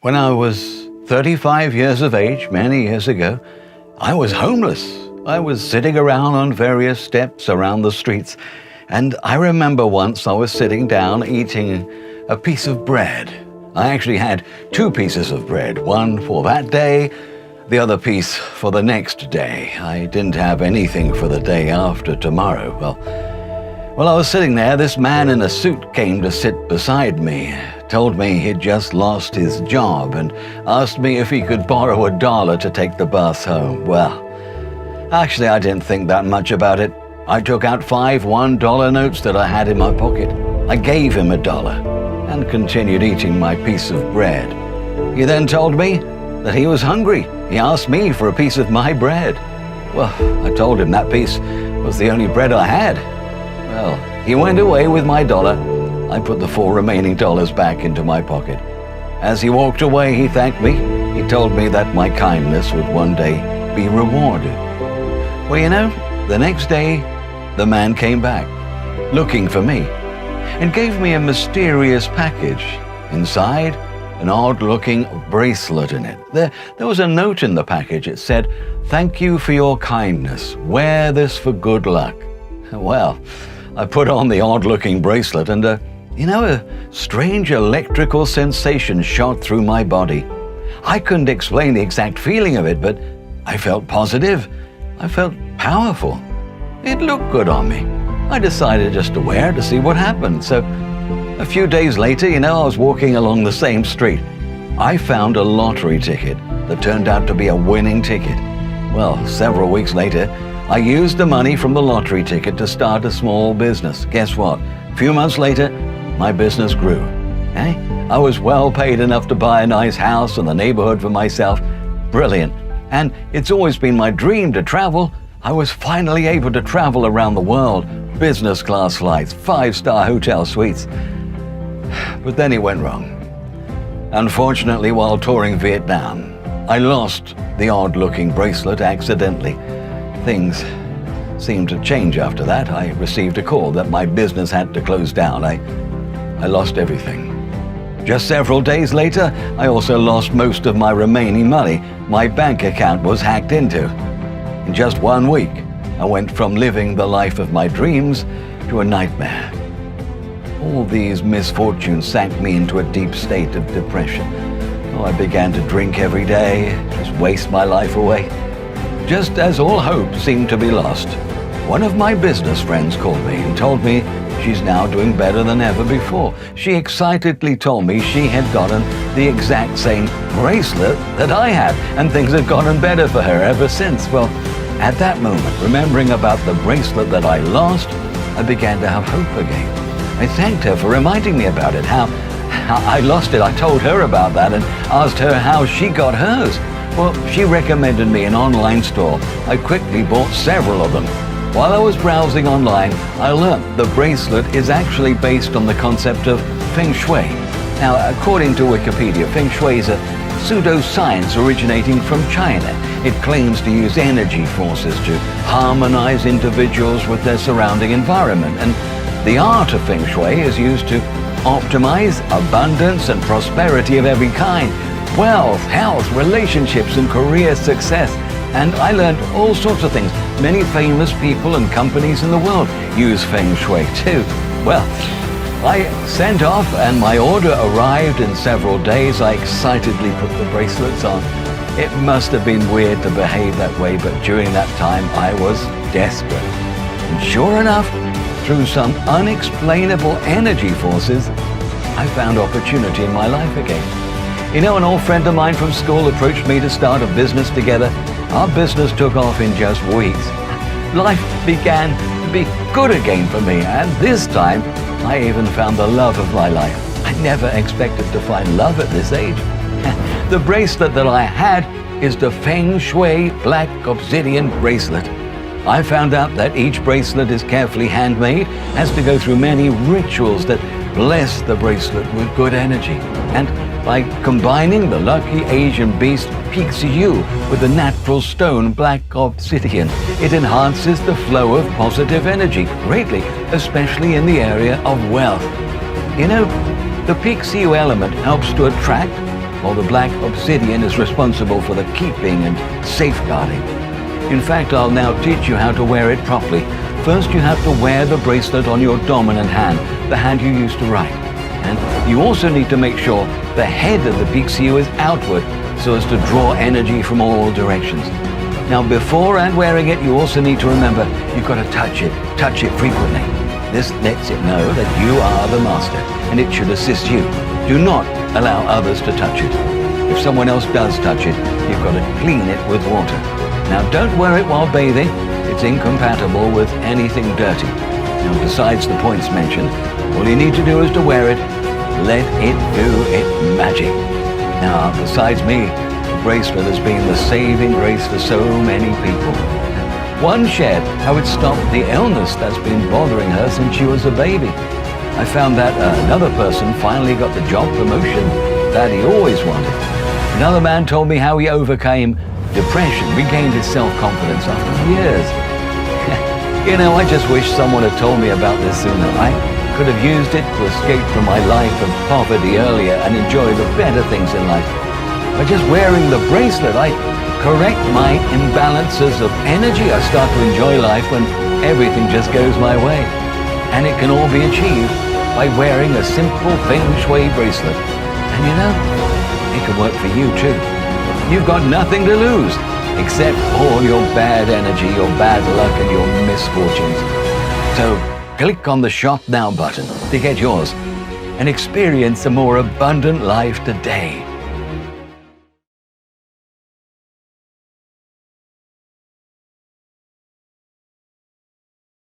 When I was 35 years of age, many years ago, I was homeless. I was sitting around on various steps around the streets, and I remember once I was sitting down eating a piece of bread. I actually had two pieces of bread, one for that day, the other piece for the next day. I didn't have anything for the day after tomorrow. While I was sitting there, this man in a suit came to sit beside me, told me he'd just lost his job, and asked me if he could borrow $1 to take the bus home. Well, actually, I didn't think that much about it. I took out 5 $1 notes that I had in my pocket. I gave him $1 and continued eating my piece of bread. He then told me that he was hungry. He asked me for a piece of my bread. Well, I told him that piece was the only bread I had. Well, he went away with my $1. I put the 4 remaining dollars back into my pocket. As he walked away, he thanked me. He told me that my kindness would one day be rewarded. Well, you know, the next day, the man came back, looking for me, and gave me a mysterious package. Inside, an odd-looking bracelet in it. There was a note in the package. It said, "Thank you for your kindness. Wear this for good luck." Well, I put on the odd-looking bracelet and, a strange electrical sensation shot through my body. I couldn't explain the exact feeling of it, but I felt positive. I felt powerful. It looked good on me. I decided just to wear it to see what happened. So a few days later, I was walking along the same street. I found a lottery ticket that turned out to be a winning ticket. Well, several weeks later, I used the money from the lottery ticket to start a small business. Guess what? A few months later, my business grew. I was well paid enough to buy a nice house in the neighborhood for myself. Brilliant. And it's always been my dream to travel. I was finally able to travel around the world. Business class flights, 5-star hotel suites. But then it went wrong. Unfortunately, while touring Vietnam, I lost the odd-looking bracelet accidentally. Things seemed to change after that. I received a call that my business had to close down. I lost everything. Just several days later, I also lost most of my remaining money. My bank account was hacked into. In just 1 week, I went from living the life of my dreams to a nightmare. All these misfortunes sank me into a deep state of depression. I began to drink every day, just waste my life away. Just as all hope seemed to be lost, one of my business friends called me and told me she's now doing better than ever before. She excitedly told me she had gotten the exact same bracelet that I had, and things had gotten better for her ever since. Well, at that moment, remembering about the bracelet that I lost, I began to have hope again. I thanked her for reminding me about it, how I lost it. I told her about that and asked her how she got hers. Well, she recommended me an online store. I quickly bought several of them. While I was browsing online, I learned the bracelet is actually based on the concept of Feng Shui. Now, according to Wikipedia, Feng Shui is a pseudoscience originating from China. It claims to use energy forces to harmonize individuals with their surrounding environment. And the art of Feng Shui is used to optimize abundance and prosperity of every kind. Wealth, health, relationships, and career success. And I learned all sorts of things. Many famous people and companies in the world use Feng Shui too. Well, I sent off and my order arrived in several days. I excitedly put the bracelets on. It must have been weird to behave that way, but during that time I was desperate. And sure enough, through some unexplainable energy forces, I found opportunity in my life again. An old friend of mine from school approached me to start a business together. Our business took off in just weeks. Life began to be good again for me, and this time, I even found the love of my life. I never expected to find love at this age. The bracelet that I had is the Feng Shui Black Obsidian Bracelet. I found out that each bracelet is carefully handmade, has to go through many rituals that bless the bracelet with good energy. And by combining the lucky Asian beast Pixiu with the natural stone Black Obsidian, it enhances the flow of positive energy greatly, especially in the area of wealth. The Pixiu element helps to attract while the black obsidian is responsible for the keeping and safeguarding. In fact, I'll now teach you how to wear it properly. First, you have to wear the bracelet on your dominant hand, the hand you used to write. And you also need to make sure the head of the pixie is outward so as to draw energy from all directions. Now, before and wearing it, you also need to remember you've got to touch it frequently. This lets it know that you are the master, and it should assist you. Do not allow others to touch it. If someone else does touch it, you've got to clean it with water. Now, don't wear it while bathing. It's incompatible with anything dirty. Now, besides the points mentioned, all you need to do is to wear it. Let it do its magic. Now, besides me, the bracelet has been the saving grace for so many people. One shared how it stopped the illness that's been bothering her since she was a baby. I found that another person finally got the job promotion that he always wanted. Another man told me how he overcame depression, regained his self-confidence after years. You know, I just wish someone had told me about this sooner. I could have used it to escape from my life of poverty earlier and enjoy the better things in life. By just wearing the bracelet, I correct my imbalances of energy. I start to enjoy life when everything just goes my way. And it can all be achieved by wearing a simple Feng Shui bracelet. And you know, it can work for you too. You've got nothing to lose except all your bad energy, your bad luck, and your misfortunes. So click on the Shop Now button to get yours and experience a more abundant life today.